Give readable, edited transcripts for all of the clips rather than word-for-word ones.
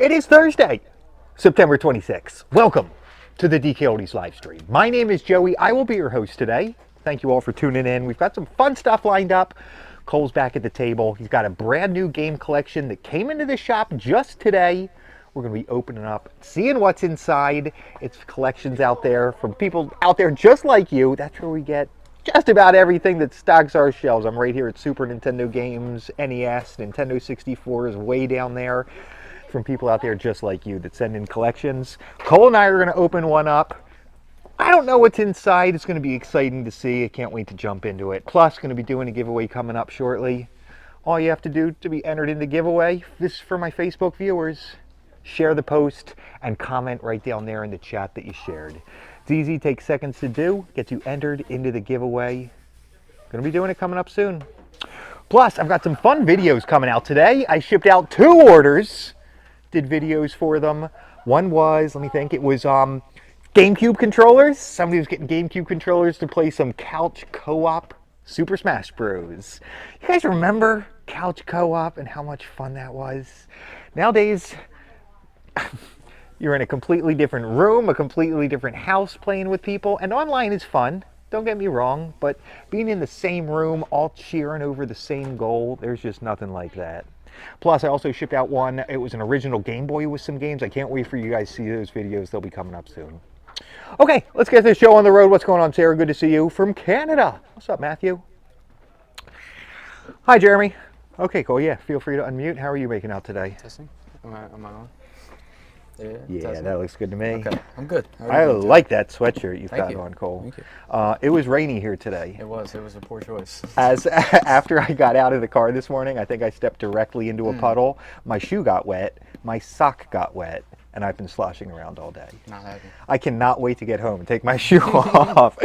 It is Thursday, September 26th. Welcome to the DKOldies live stream. My name is Joey. I will be your host today. Thank you all for tuning in. We've got some fun stuff lined up. Cole's back at the table. He's got a brand new game collection that came into the shop just today. We're going to be opening up, seeing what's inside. It's collections out there from people out there just like you. That's where we get just about everything that stocks our shelves. I'm right here at Super Nintendo games, NES, Nintendo 64 is way down there. From people out there just like you that send in collections. Cole and I are going to open one up. I don't know what's inside. It's going to be exciting to see. I can't wait to jump into it. Plus, going to be doing a giveaway coming up shortly. All you have to do to be entered in the giveaway, this is for my Facebook viewers, share the post and comment right down there in the chat that you shared. It's easy, takes seconds to do, gets you entered into the giveaway. Going to be doing it coming up soon. Plus, I've got some fun videos coming out today. I shipped out 2 orders. Did videos for them. One was, let me think, it was GameCube controllers. Somebody was getting GameCube controllers to play some couch co-op Super Smash Bros. You guys remember couch co-op and how much fun that was? Nowadays, you're in a completely different room, a completely different house playing with people, and online is fun. Don't get me wrong, but being in the same room, all cheering over the same goal, there's just nothing like that. Plus, I also shipped out one. It was an original Game Boy with some games. I can't wait for you guys to see those videos. They'll be coming up soon. Okay, let's get this show on the road. What's going on, Sarah? Good to see you from Canada. What's up, Matthew? Hi, Jeremy. Okay, cool. Yeah, feel free to unmute. How are you making out today? Testing? Am I on? Yeah, testing? that looks good to me. Okay, I'm good. I like that sweatshirt you've got you. on, Cole. Thank you. It was rainy here today. It was a poor choice. As after I got out of the car this morning, I think I stepped directly into a puddle. My shoe got wet, my sock got wet, and I've been sloshing around all day. Not happy. I cannot wait to get home and take my shoe off.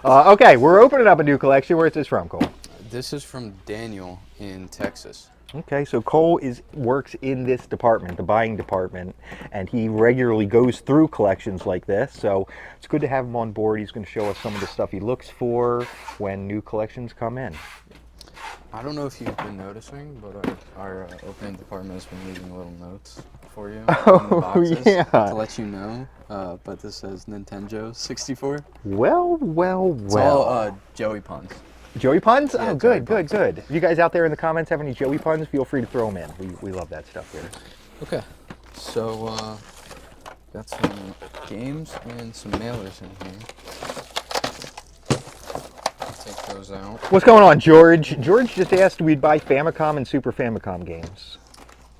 Okay, we're opening up a new collection. Where's this from, Cole? This is from Daniel in Texas. Okay, so Cole works in this department, the buying department, and he regularly goes through collections like this. So it's good to have him on board. He's going to show us some of the stuff he looks for when new collections come in. I don't know if you've been noticing, but our opening department has been leaving little notes for you in the boxes to let you know. But this says Nintendo 64. Well. It's all Joey puns. Joey puns? Yeah, oh, good. puns. If you guys out there in the comments have any Joey puns, feel free to throw them in. We love that stuff here. Okay, so got some games and some mailers in here. Take those out. What's going on, George? George just asked we'd buy Famicom and Super Famicom games.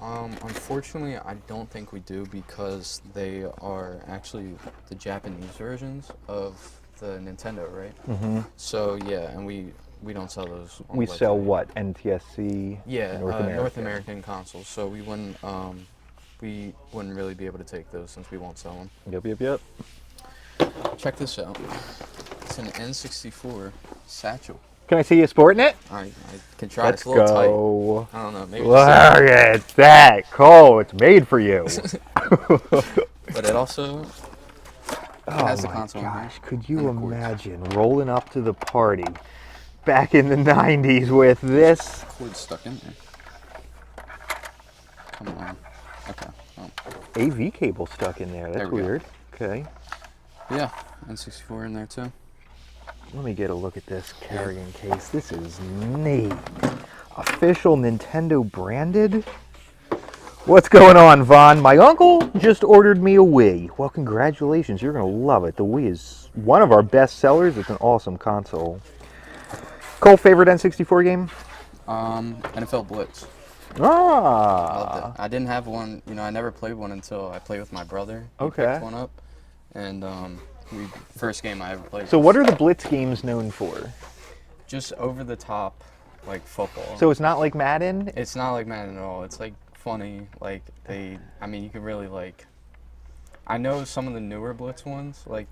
Unfortunately, I don't think we do because they are actually the Japanese versions of the Nintendo, right? Mm-hmm. So yeah, and we don't sell those. We sell what? NTSC? Yeah, North American consoles. So we wouldn't really be able to take those since we won't sell them. Yep. Check this out. It's an N64 satchel. Can I see you sporting it? I can try. Let's It's a little go. tight. I don't know. Maybe Look at that, Cole. It's made for you. But it also has the my console in here. gosh, could you And the cords. imagine rolling up to the party back in the 90s with this? Cord stuck in there. Come on. Okay. Oh. AV cable stuck in there. That's There we go. weird. Okay. Yeah, N64 in there too. Let me get a look at this carrying case. This is neat. Official Nintendo branded. What's going on, Vaughn? My uncle just ordered me a Wii. Well, congratulations. You're going to love it. The Wii is one of our best sellers. It's an awesome console. Cole, favorite N64 game? NFL Blitz. I loved Ah. it. I didn't have one. I never played one until I played with my brother. He Okay. picked one up, and first game I ever played. So what are the Blitz games known for? Just over the top, like football. So it's not like Madden? It's not like Madden at all. It's like funny. Like you can really like. I know some of the newer Blitz ones. Like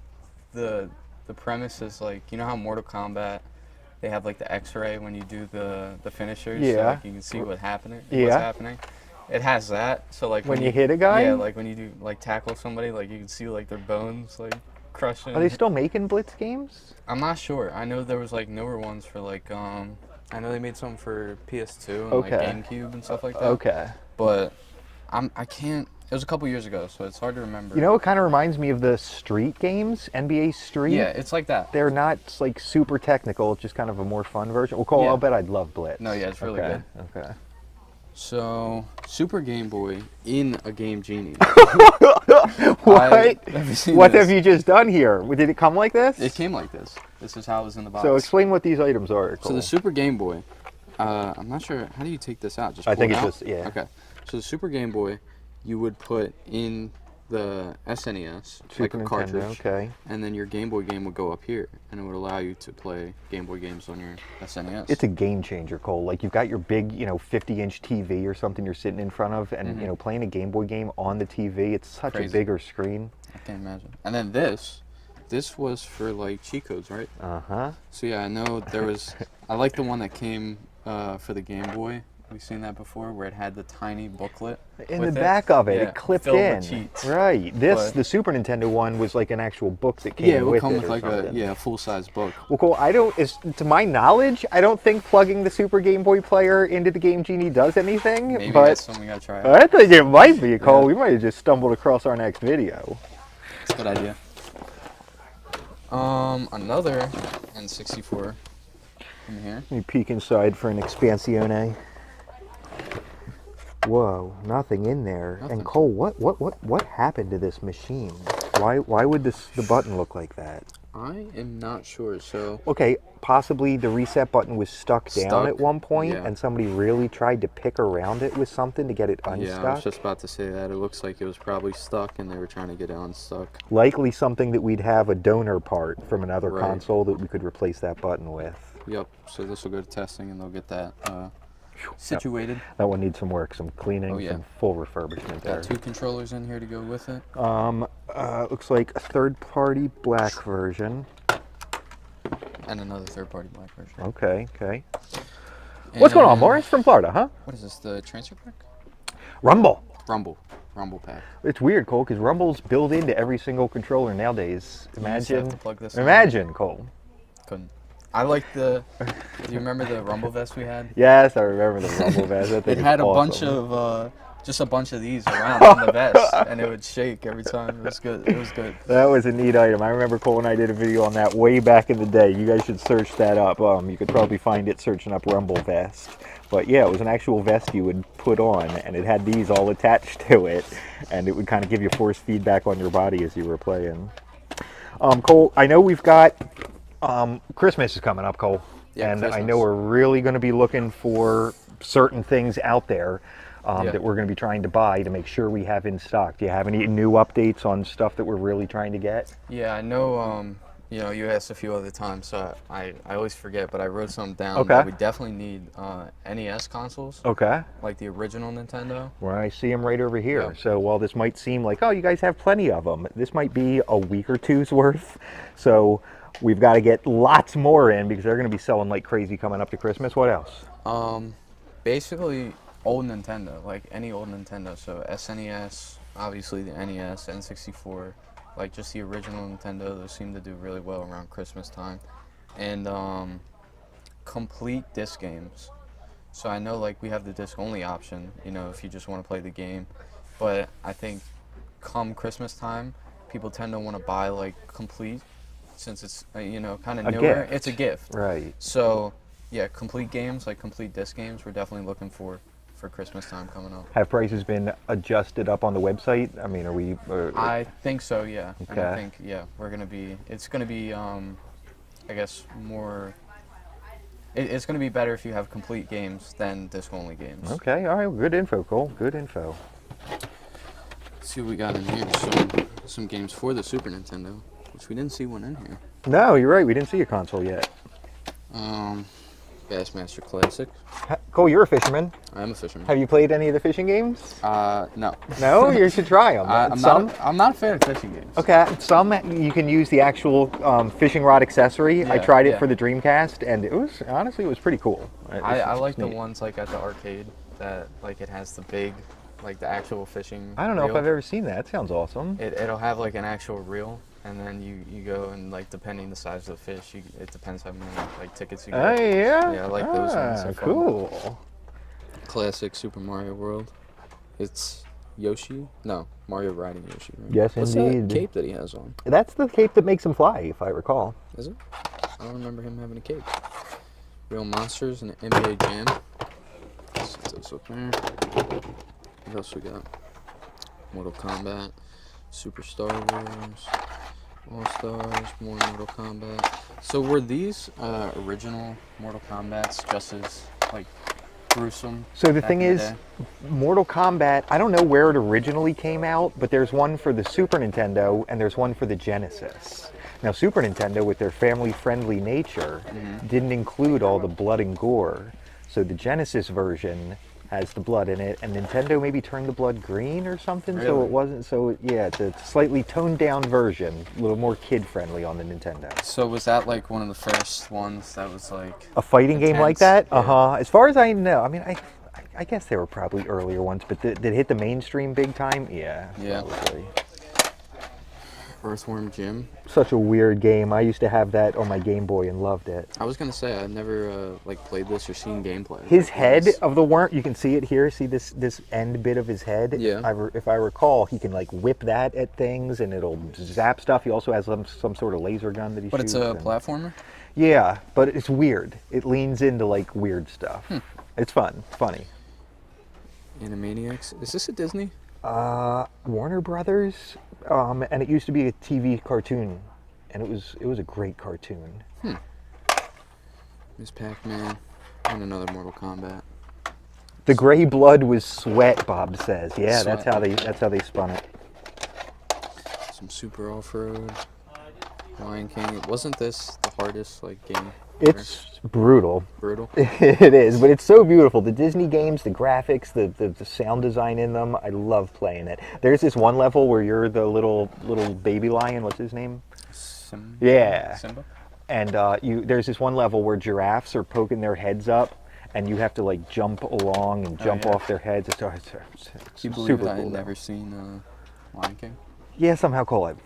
the premise is like how Mortal Kombat, they have like the X-ray when you do the finishers. Yeah. So, like, you can see what's happening. It has that. So like When you hit a guy? Yeah, like when you do like tackle somebody, like you can see like their bones like crushing. Are they still making Blitz games? I'm not sure. I know there was like newer ones for like I know they made some for PS2 and Okay. like GameCube and stuff like that. Okay. But I can't. It was a couple years ago, so it's hard to remember. You know, it kind of reminds me of the Street games, NBA Street. Yeah, it's like that. They're not like super technical. It's just kind of a more fun version. Well, Cole, Yeah. I'll bet I'd love Blitz. No, yeah, it's really okay. good. Okay. So, Super Game Boy in a Game Genie. What? What this. have you just done here? Did it come like this? It came like this. This is how it was in the box. So explain what these items are, Cole. So the Super Game Boy, I'm not sure, how do you take this out? Just I pull think it it's out? just, yeah. Okay. So the Super Game Boy, you would put in the SNES, like Super a Nintendo, cartridge. okay. And then your Game Boy game would go up here, and it would allow you to play Game Boy games on your SNES. It's a game changer, Cole. Like you've got your big, 50-inch TV or something you're sitting in front of, and playing a Game Boy game on the TV. It's such Crazy. a bigger screen. I can't imagine. And then this was for like cheat codes, right? Uh-huh. So yeah, I know there was, I like the one that came for the Game Boy. We've seen that before, where it had the tiny booklet. In the back of it, Yeah, it clipped filled in. with cheats. Right. But- The Super Nintendo one was like an actual book that came Yeah, it would with come it with or like something. a full-size book. Well, Cole, to my knowledge, I don't think plugging the Super Game Boy player into the Game Genie does anything. Maybe but that's something we gotta try out. I think it might be, Cole. Yeah. We might have just stumbled across our next video. It's a good idea. Another N64 in here. Let me peek inside for an expansione. Whoa, nothing in there. Nothing. And Cole, what happened to this machine? Why would the button look like that? I am not sure. So Okay, possibly the reset button was stuck down Stuck, at one point, yeah. and somebody really tried to pick around it with something to get it unstuck. yeah, I was just about to say that. It looks like it was probably stuck, and they were trying to get it unstuck. Likely something that we'd have a donor part from another Right. console that we could replace that button with. Yep. So this will go to testing, and they'll get that situated. That one needs some work, some cleaning, Oh, yeah. some full refurbishment there. Got two controllers in here to go with it. Looks like a third-party black version. And another third-party black version. Okay. What's going on, And- Morris? From Florida, huh? What is this? The transfer pack? Rumble. Rumble pack. It's weird, Cole, because Rumble's built into every single controller nowadays. You just have Imagine. to plug this in. Imagine, Cole. Couldn't. I like the. Do you remember the Rumble vest we had? Yes, I remember the Rumble vest. That thing It had is a awesome. bunch of just a bunch of these around on the vest, and it would shake every time. It was good. It was good. That was a neat item. I remember Cole and I did a video on that way back in the day. You guys should search that up. You could probably find it searching up Rumble vest. But yeah, it was an actual vest you would put on, and it had these all attached to it, and it would kind of give you force feedback on your body as you were playing. Cole, I know we've got Christmas is coming up, Cole, Yeah, and I Christmas. know we're really going to be looking for certain things out there. Yeah. That we're going to be trying to buy to make sure we have in stock. Do you have any new updates on stuff that we're really trying to get? Yeah, I know. You asked a few other times, so I always forget, but I wrote some down. Okay. That we definitely need NES consoles, Okay. like the original Nintendo. Well, I see them right over here. Yeah. So while this might seem like, oh, you guys have plenty of them, this might be a week or two's worth. So we've got to get lots more in because they're going to be selling like crazy coming up to Christmas. What else? Basically, old Nintendo, like any old Nintendo. So SNES, obviously the NES, N64, like just the original Nintendo. Those seem to do really well around Christmas time, and complete disc games. So I know like we have the disc only option, if you just want to play the game, but I think come Christmas time, people tend to want to buy like complete, since it's kind of A newer. gift. It's a gift. Right. So, yeah, complete games, like complete disc games, we're definitely looking for Christmas time coming up. Have prices been adjusted up on the website? I mean, are we? I think so, yeah. And I Okay. think, yeah, it's going to be, I guess, more, it's going to be better if you have complete games than disc-only games. Okay. All right. Good info, Cole. Good info. Let's see what we got in here. Some games for the Super Nintendo, which we didn't see one in here. No, you're right. We didn't see a console yet. Bassmaster Classic. Cole, you're a fisherman. I am a fisherman. Have you played any of the fishing games? No. No, you should try them. I'm not a fan of fishing games. Okay, some you can use the actual fishing rod accessory. I Yeah, tried it yeah. for the Dreamcast, and it was honestly pretty cool. I like the neat. ones like at the arcade that like it has the big, like the actual fishing. I don't know if reel. I've ever seen that. It sounds awesome. It'll have like an actual reel, and then you go and like depending the size of the fish, it depends how many like tickets you Oh get. yeah. Yeah, I like those ones. They're fun. Cool. Classic Super Mario World. It's Yoshi? No, Mario riding Yoshi, right? Yes, What's indeed. that cape that he has on? That's the cape that makes him fly, if I recall. Is it? I don't remember him having a cape. Real Monsters and NBA Jam. Set those up there. What else we got? Mortal Kombat, Super Star Wars, All Stars, more Mortal Kombat. So were these original Mortal Kombats just as like gruesome? So the back thing in the is, day? Mortal Kombat, I don't know where it originally came out, but there's one for the Super Nintendo and there's one for the Genesis. Now, Super Nintendo, with their family-friendly nature, didn't include all the blood and gore. So the Genesis version has the blood in it, and Nintendo maybe turned the blood green or something, so Really? it wasn't, so yeah, it's a slightly toned-down version, a little more kid-friendly on the Nintendo. So was that like one of the first ones that was like A fighting game like that? intense? Yeah. Uh-huh. As far as I know, I mean, I guess there were probably earlier ones, but did it hit the mainstream big time? Yeah, Yeah. probably. Earthworm Jim? Such a weird game. I used to have that on my Game Boy and loved it. I was gonna say I never like played this or seen gameplay. His Like, head this- of the worm, you can see it here. See this end bit of his head? Yeah. If I recall, he can like whip that at things and it'll zap stuff. He also has some sort of laser gun that he But shoots. it's a and- platformer? Yeah, but it's weird. It leans into like weird stuff. It's fun. It's funny. Animaniacs. Is this a Disney? Warner Brothers, and it used to be a TV cartoon, and it was a great cartoon. Miss Pac-Man and another Mortal Kombat. The gray blood was sweat, Bob says. Yeah, Sweat. that's how they spun it. Some Super Off-Road. Lion King. Wasn't this the hardest like game? It's brutal. Brutal. It is, but it's so beautiful. The Disney games, the graphics, the sound design in them, I love playing it. There's this one level where you're the little baby lion. What's his name? Yeah. Simba? And there's this one level where giraffes are poking their heads up, and you have to like jump along and jump yeah. off their heads. It's Can you believe super that I cool. had though. never seen Lion King? Yeah, somehow call it.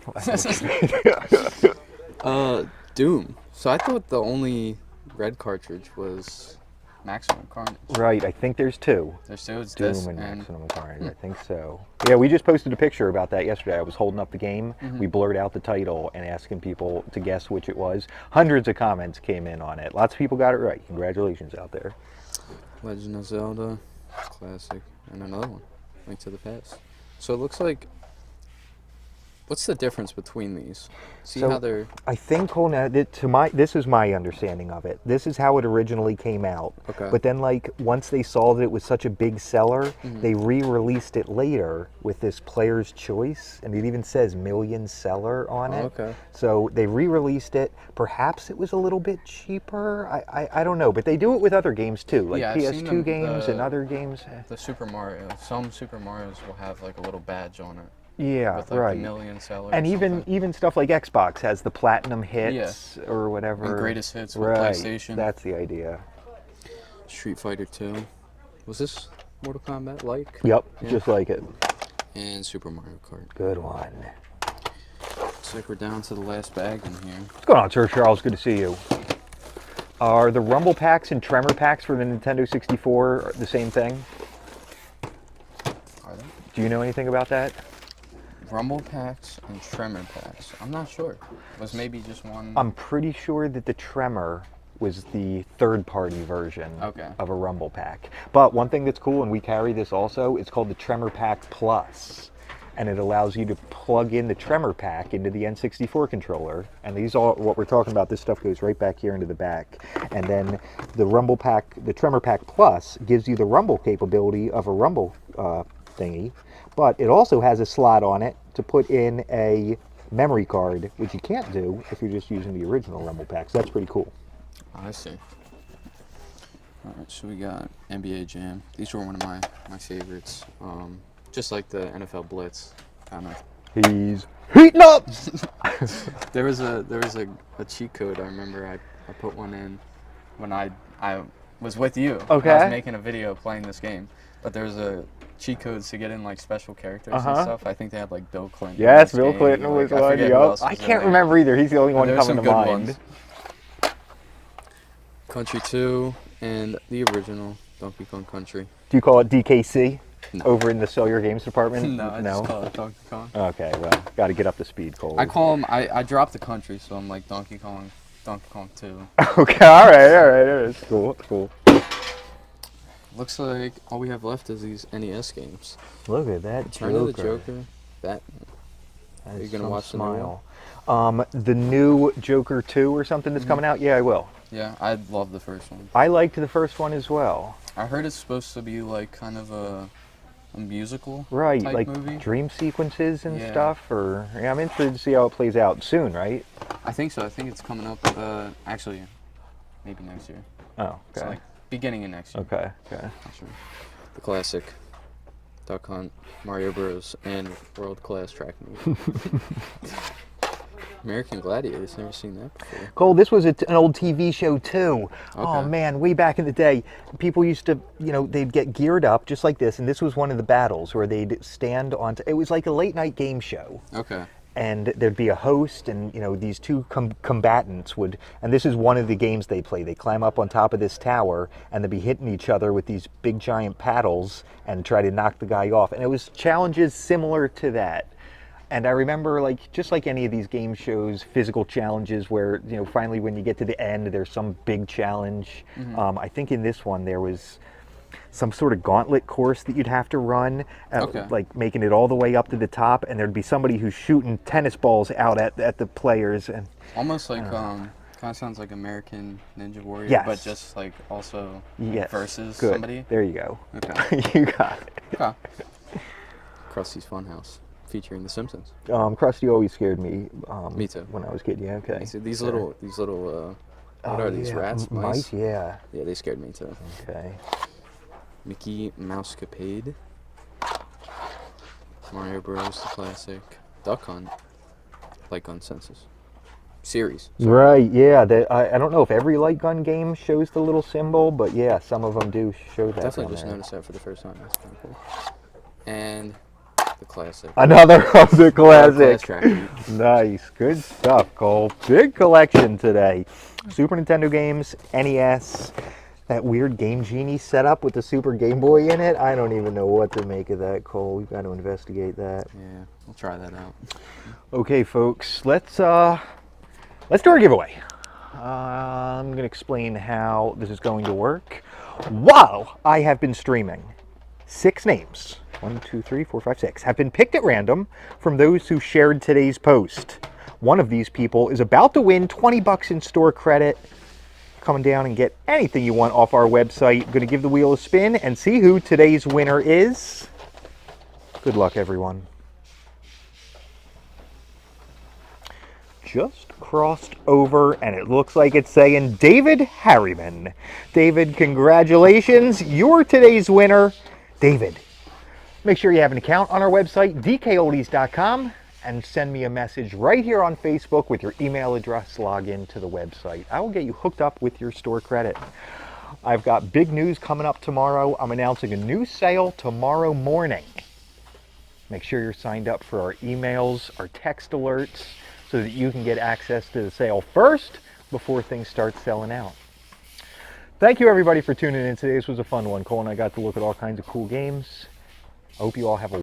Doom. So I thought the only red cartridge was Maximum Carnage. Right, I think there's two. There's two. It's Doom this and and Maximum Carnage, I think so. Yeah, we just posted a picture about that yesterday. I was holding up the game. We blurred out the title and asking people to guess which it was. Hundreds of comments came in on it. Lots of people got it right. Congratulations out there. Legend of Zelda, classic, and another one, Link to the Past. So it looks like. What's the difference between these? See So- how they're. I think, hold on, this is my understanding of it. This is how it originally came out. Okay. But then, like, once they saw that it was such a big seller, they re-released it later with this Player's Choice, and it even says million seller on it. Okay. So they re-released it. Perhaps it was a little bit cheaper. I don't know, but they do it with other games too, like Yeah, I've seen PS2 them, games and other games. The Super Mario. Some Super Marios will have like a little badge on it Yeah, with like right. a million sellers. And or even something. even stuff like Xbox has the platinum hits or whatever. And greatest hits with right. PlayStation. That's the idea. Street Fighter 2. Was this Mortal Kombat like? Yep, Yeah. just like it. And Super Mario Kart. Good one. Looks like we're down to the last bag in here. What's going on, Sir Charles? Good to see you. Are the Rumble packs and Tremor packs for the Nintendo 64 the same thing? Are they? Do you know anything about that? Rumble packs and Tremor packs. I'm not sure. Was maybe just one. I'm pretty sure that the Tremor was the third-party version Okay. of a Rumble pack. But one thing that's cool, and we carry this also, it's called the Tremor Pack Plus. And it allows you to plug in the Tremor Pack into the N64 controller. And these all, what we're talking about, this stuff goes right back here into the back. And then the Rumble Pack, the Tremor Pack Plus, gives you the Rumble capability of a Rumble thingy. But it also has a slot on it to put in a memory card, which you can't do if you're just using the original Rumble Pack. So that's pretty cool. I see. Alright, so we got NBA Jam. These were one of my favorites. Just like the NFL Blitz, kind of. He's heating up! There was a cheat code. I remember I put one in when I was with you. Okay. I was making a video playing this game, but there was a cheat codes to get in like special characters and stuff. I think they had like Bill Clinton. Yes, in this Bill game. Clinton was Like, I one. forget who Yup. else I was in can't there. remember either. He's the only one There's coming some to good mind. ones. Country 2 and the original Donkey Kong Country. Do you call it DKC? No. over in the Sell Your Games department? No, I just call it Donkey Kong. Okay, well, got to get up to speed, Cole. I call him. I dropped the country, so I'm like Donkey Kong 2. Okay, all right. That's cool. That's cool. Looks like all we have left is these NES games. Look at that Return of the Joker. That. Are you gonna watch the new the new Joker 2 or something that's coming out? Yeah, I will. Yeah, I love the first one. I liked the first one as well. I heard it's supposed to be like kind of a musical Right, type like movie. dream sequences and Yeah. stuff. Or yeah, I'm interested to see how it plays out soon, right? I think so. I think it's coming up. Actually, maybe next year. Oh, So okay. like beginning of next year. Okay. Not sure. The classic. Duck Hunt, Mario Bros, and World Class Track Meet. American Gladiators. Never seen that before. Cole, this was an old TV show too. Oh Okay. man, way back in the day, people used to, they'd get geared up just like this, and this was one of the battles where they'd stand on. It was like a late night game show. Okay. And there'd be a host, and these two combatants would, and this is one of the games they play. They climb up on top of this tower, and they'd be hitting each other with these big giant paddles and try to knock the guy off. And it was challenges similar to that. And I remember, just like any of these game shows, physical challenges where, finally when you get to the end, there's some big challenge. I think in this one there was some sort of gauntlet course that you'd have to run, like making it all the way up to the top, and there'd be somebody who's shooting tennis balls out at the players. And Almost like, kind of sounds like American Ninja Warrior, Yes. but just like also Yes, versus good. somebody. There you go. Okay. You got it. Okay. Krusty's Funhouse, featuring The Simpsons. Krusty always scared me. Me too. When I was a kid, yeah, okay. So these little, what are these, yeah. rats, mice? Yeah. Yeah, they scared me too. Okay. Mickey Mousecapade, Mario Bros, the classic, Duck Hunt, Light Gun Census series. Right, yeah. I don't know if every light gun game shows the little symbol, but yeah, some of them do show that. Definitely down just there. noticed that for the first time. That's kind of cool. And the classic. Another of the Class classic. Track Meet. Nice, good stuff, Cole. Big collection today. Super Nintendo games, NES, that weird Game Genie setup with the Super Game Boy in it. I don't even know what to make of that, Cole. We've got to investigate that. Yeah, we'll try that out. Okay, folks, let's do our giveaway. I'm going to explain how this is going to work. While I have been streaming, 6 names, 1, 2, 3, 4, 5, 6, have been picked at random from those who shared today's post. One of these people is about to win $20 in store credit. Come down and get anything you want off our website. I'm going to give the wheel a spin and see who today's winner is. Good luck, everyone. Just crossed over, and it looks like it's saying David Harriman. David, congratulations. You're today's winner. David, make sure you have an account on our website, DKOldies.com, and send me a message right here on Facebook with your email address. Log in to the website. I will get you hooked up with your store credit. I've got big news coming up tomorrow. I'm announcing a new sale tomorrow morning. Make sure you're signed up for our emails, our text alerts, so that you can get access to the sale first before things start selling out. Thank you, everybody, for tuning in today. This was a fun one. Cole and I got to look at all kinds of cool games. I hope you all have a